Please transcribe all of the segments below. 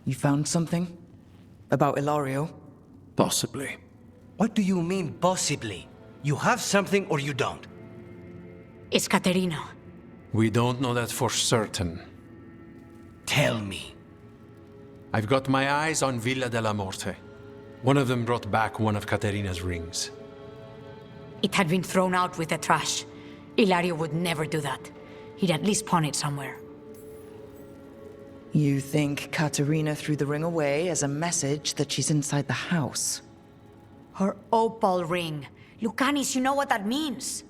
You found something? About Ilario? Possibly. What do you mean, possibly? You have something or you don't? It's Caterina. We don't know that for certain. Tell me. I've got my eyes on Villa della Morte. One of them brought back one of Caterina's rings. It had been thrown out with the trash. Ilario would never do that. He'd at least pawn it somewhere. You think Caterina threw the ring away as a message that she's inside the house? Her opal ring. Lucanis, you know what that means.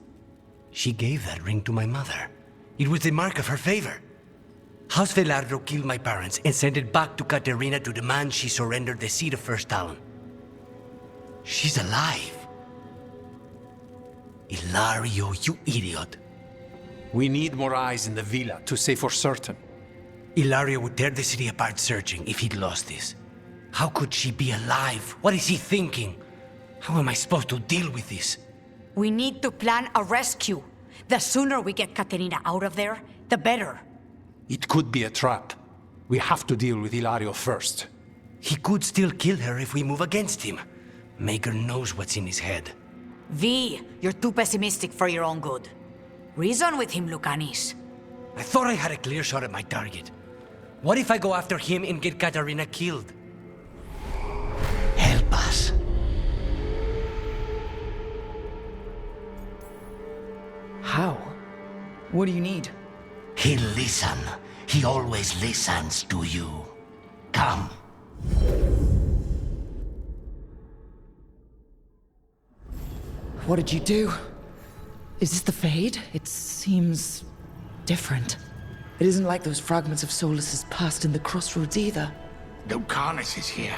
She gave that ring to my mother. It was the mark of her favor. House Veilguard killed my parents and sent it back to Caterina to demand she surrender the seat of First Talon. She's alive. Ilario, you idiot. We need more eyes in the villa to say for certain. Ilario would tear the city apart searching if he'd lost this. How could she be alive? What is he thinking? How am I supposed to deal with this? We need to plan a rescue. The sooner we get Caterina out of there, the better. It could be a trap. We have to deal with Ilario first. He could still kill her if we move against him. Maker knows what's in his head. V, you're too pessimistic for your own good. Reason with him, Lucanis. I thought I had a clear shot at my target. What if I go after him and get Caterina killed? Help us. How? What do you need? He'll listen. He always listens to you. Come. What did you do? Is this the Fade? It seems different. It isn't like those fragments of Solus's past in the crossroads either. Lucanis is here.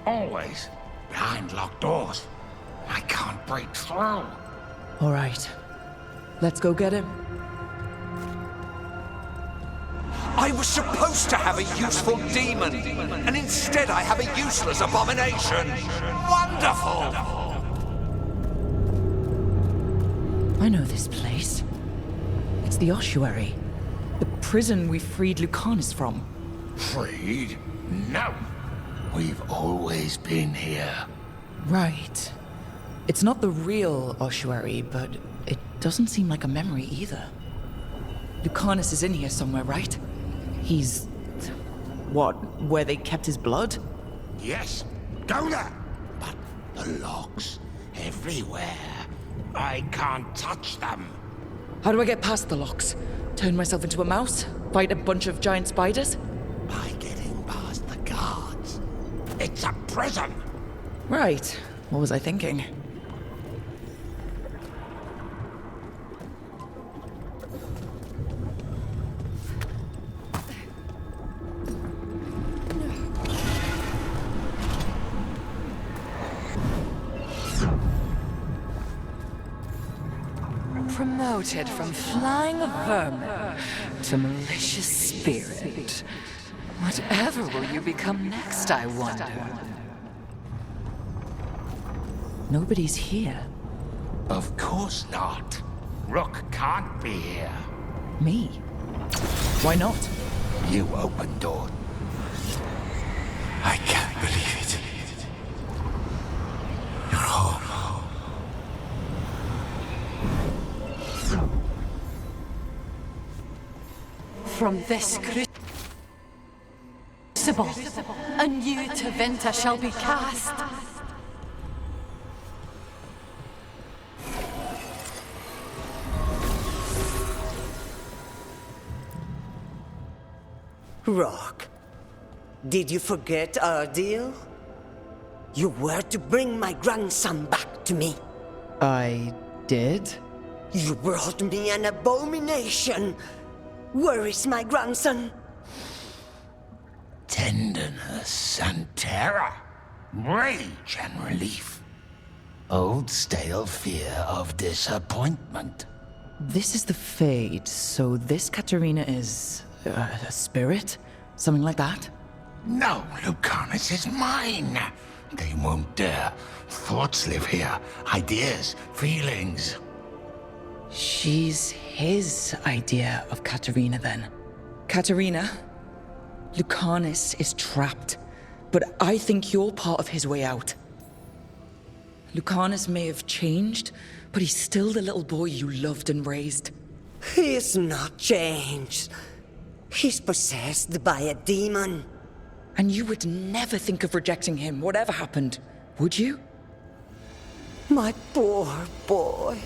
Always. Behind locked doors. I can't break through. All right. Let's go get him. I was supposed to have a useful demon, and instead I have a useless abomination. Wonderful! I know this place. It's the ossuary. The prison we freed Lucanis from. Freed? No. We've always been here. Right. It's not the real ossuary, but it doesn't seem like a memory either. Lucanis is in here somewhere, right? He's... what, where they kept his blood? Yes. Go there. But the locks everywhere. I can't touch them. How do I get past the locks? Turn myself into a mouse? Fight a bunch of giant spiders? By getting past the guards. It's a prison. Right. What was I thinking? Promoted from flying vermin to malicious spirit. Whatever will you become next, I wonder? Nobody's here. Of course not. Rook can't be here. Me? Why not? You opened door. I can't believe it. You're home. From this crucible, a new Teventa shall be cast. Rock, did you forget our deal? You were to bring my grandson back to me. I did? You brought me an abomination. Where is my grandson? Tenderness and terror. Rage and relief. Old stale fear of disappointment. This is the Fade, so this Caterina is... a spirit? Something like that? No, Lucanis is mine. They won't dare. Thoughts live here. Ideas, feelings. She's his idea of Caterina, then. Caterina, Lucanis is trapped, but I think you're part of his way out. Lucanis may have changed, but he's still the little boy you loved and raised. He's not changed. He's possessed by a demon. And you would never think of rejecting him, whatever happened, would you? My poor boy.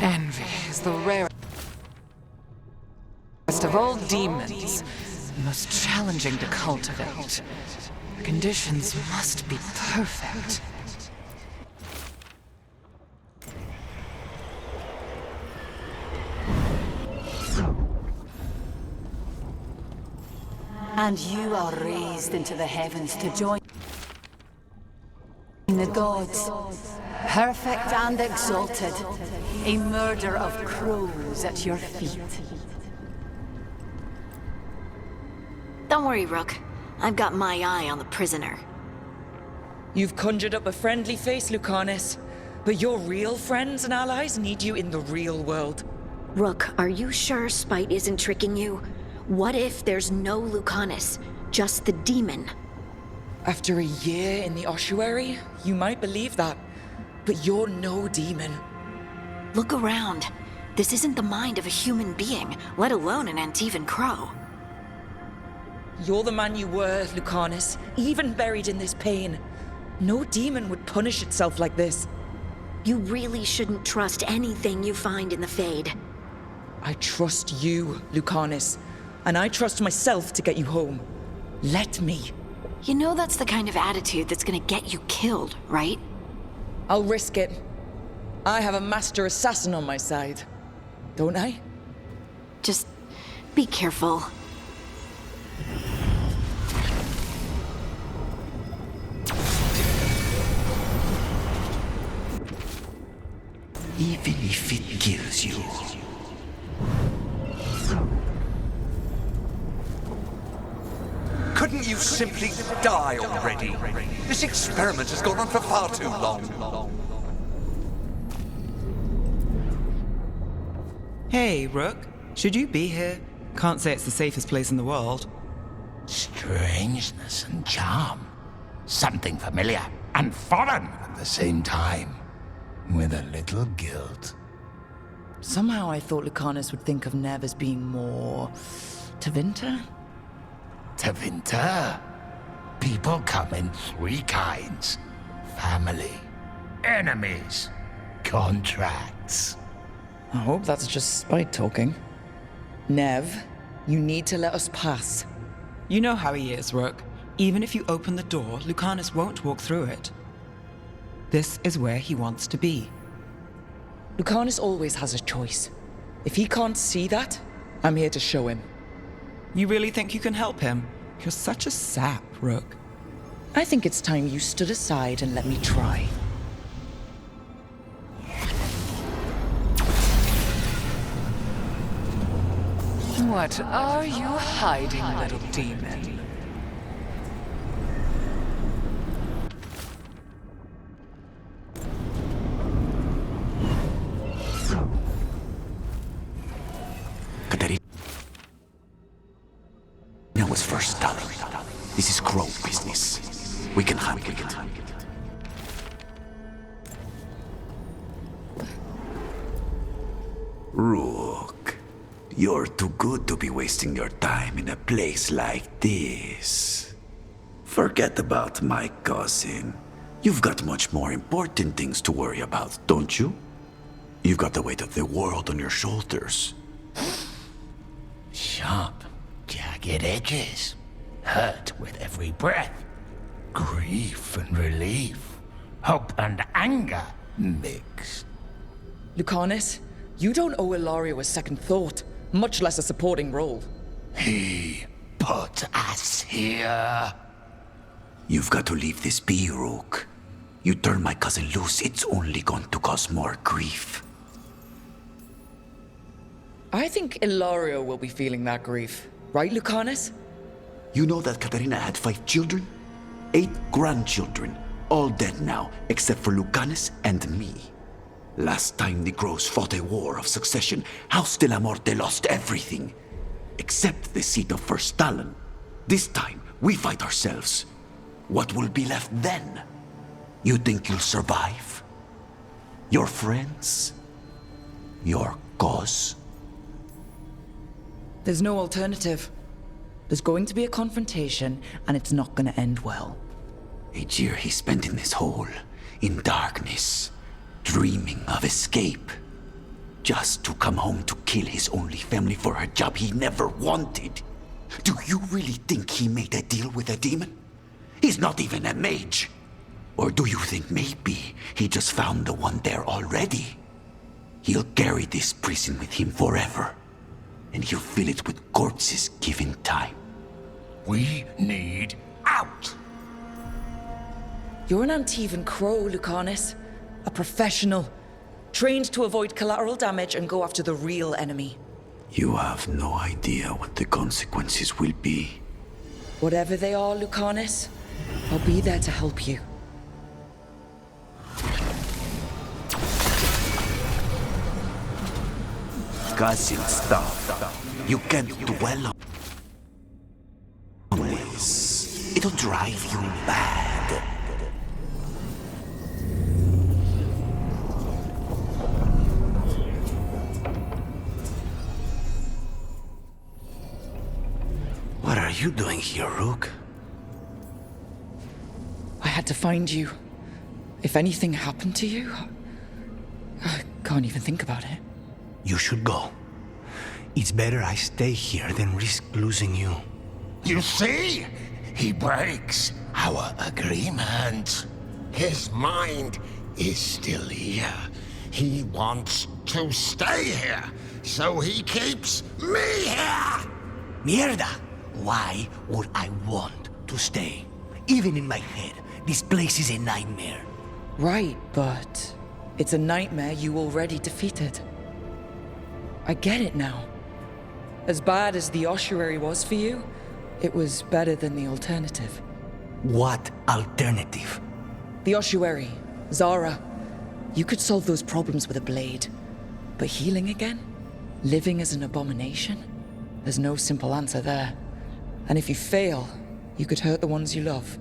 Envy is the rarest of all demons, most challenging to cultivate. The conditions must be perfect. And you are raised into the heavens to join the gods, perfect and exalted, a murder of crows at your feet. Don't worry, Rook. I've got my eye on the prisoner. You've conjured up a friendly face, Lucanis, but your real friends and allies need you in the real world. Rook, are you sure Spite isn't tricking you? What if there's no Lucanis, just the demon? After a year in the ossuary, you might believe that, but you're no demon. Look around. This isn't the mind of a human being, let alone an Antivan crow. You're the man you were, Lucanis, even buried in this pain. No demon would punish itself like this. You really shouldn't trust anything you find in the Fade. I trust you, Lucanis, and I trust myself to get you home. Let me. You know that's the kind of attitude that's gonna get you killed, right? I'll risk it. I have a master assassin on my side, don't I? Just be careful. Even if it kills you. Couldn't you simply die already? This experiment has gone on for far too long. Hey, Rook. Should you be here? Can't say it's the safest place in the world. Strangeness and charm. Something familiar and foreign at the same time. With a little guilt. Somehow I thought Lucanis would think of Nev as being more... Tevinter? Tevinter? People come in three kinds. Family, enemies, contracts. I hope that's just Spite talking. Nev, you need to let us pass. You know how he is, Rook. Even if you open the door, Lucanis won't walk through it. This is where he wants to be. Lucanis always has a choice. If he can't see that, I'm here to show him. You really think you can help him? You're such a sap, Rook. I think it's time you stood aside and let me try. What are you hiding, little demon? That was first Talon. This is crow business. We can handle it. Rook, you're too good to be wasting your time in a place like this. Forget about my cousin. You've got much more important things to worry about, don't you? You've got the weight of the world on your shoulders. Sharp, jagged edges. Hurt with every breath. Grief and relief. Hope and anger mixed. Lucanis, you don't owe Ilario a second thought, much less a supporting role. He put us here. You've got to leave this be, Rook. You turn my cousin loose, it's only going to cause more grief. I think Ilario will be feeling that grief. Right, Lucanis? You know that Katarina had 5 children? 8 grandchildren. All dead now, except for Lucanis and me. Last time the Grows fought a war of succession, House de la Morte lost everything. Except the seat of First Talon. This time, we fight ourselves. What will be left then? You think you'll survive? Your friends? Your cause? There's no alternative. There's going to be a confrontation, and it's not going to end well. A year he spent in this hole, in darkness, dreaming of escape. Just to come home to kill his only family for a job he never wanted. Do you really think he made a deal with a demon? He's not even a mage. Or do you think maybe he just found the one there already? He'll carry this prison with him forever. And he'll fill it with corpses given time. We need out! You're an Antivan crow, Lucanis. A professional. Trained to avoid collateral damage and go after the real enemy. You have no idea what the consequences will be. Whatever they are, Lucanis, I'll be there to help you. Cousin stuff. You can't dwell on this. It'll drive you mad. What are you doing here, Rook? I had to find you. If anything happened to you, I can't even think about it. You should go. It's better I stay here than risk losing you. You see? He breaks our agreement. His mind is still here. He wants to stay here, so he keeps me here! Mierda! Why would I want to stay? Even in my head, this place is a nightmare. Right, but it's a nightmare you already defeated. I get it now. As bad as the ossuary was for you, it was better than the alternative. What alternative? The ossuary, Zara. You could solve those problems with a blade. But healing again? Living as an abomination? There's no simple answer there. And if you fail, you could hurt the ones you love.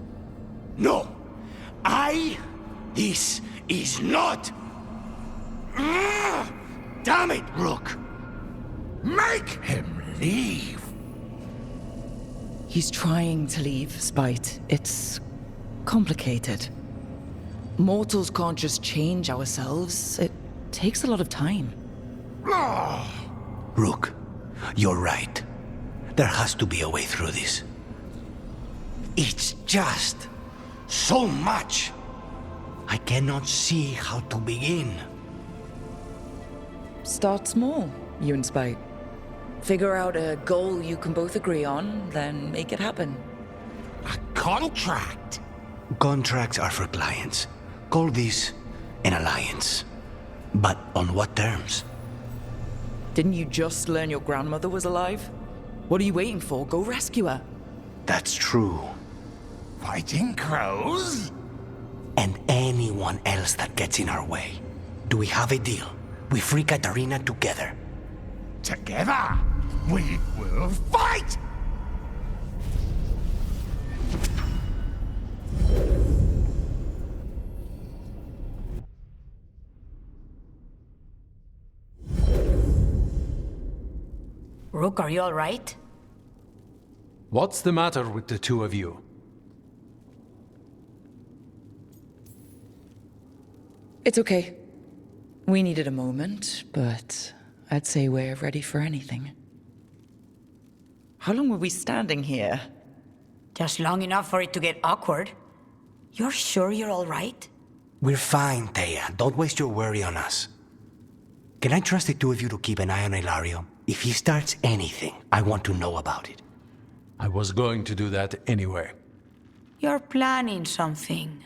No! This is not... Damn it, Rook! Make him leave! He's trying to leave, Spite. It's complicated. Mortals can't just change ourselves. It takes a lot of time. Rook, you're right. There has to be a way through this. It's just so much. I cannot see how to begin. Start small, you and Spite. Figure out a goal you can both agree on, then make it happen. A contract? Contracts are for clients. Call this an alliance. But on what terms? Didn't you just learn your grandmother was alive? What are you waiting for? Go rescue her. That's true. Fighting crows? And anyone else that gets in our way. Do we have a deal? We free Katarina together. Together, we will fight! Rook, are you all right? What's the matter with the two of you? It's okay. We needed a moment, but I'd say we're ready for anything. How long were we standing here? Just long enough for it to get awkward. You're sure you're all right? We're fine, Thea. Don't waste your worry on us. Can I trust the two of you to keep an eye on Ilario? If he starts anything, I want to know about it. I was going to do that anyway. You're planning something.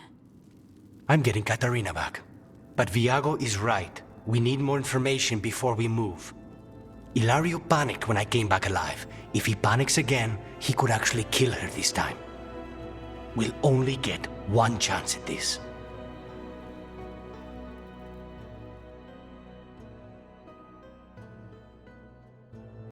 I'm getting Katarina back. But Viago is right. We need more information before we move. Ilario panicked when I came back alive. If he panics again, he could actually kill her this time. We'll only get one chance at this.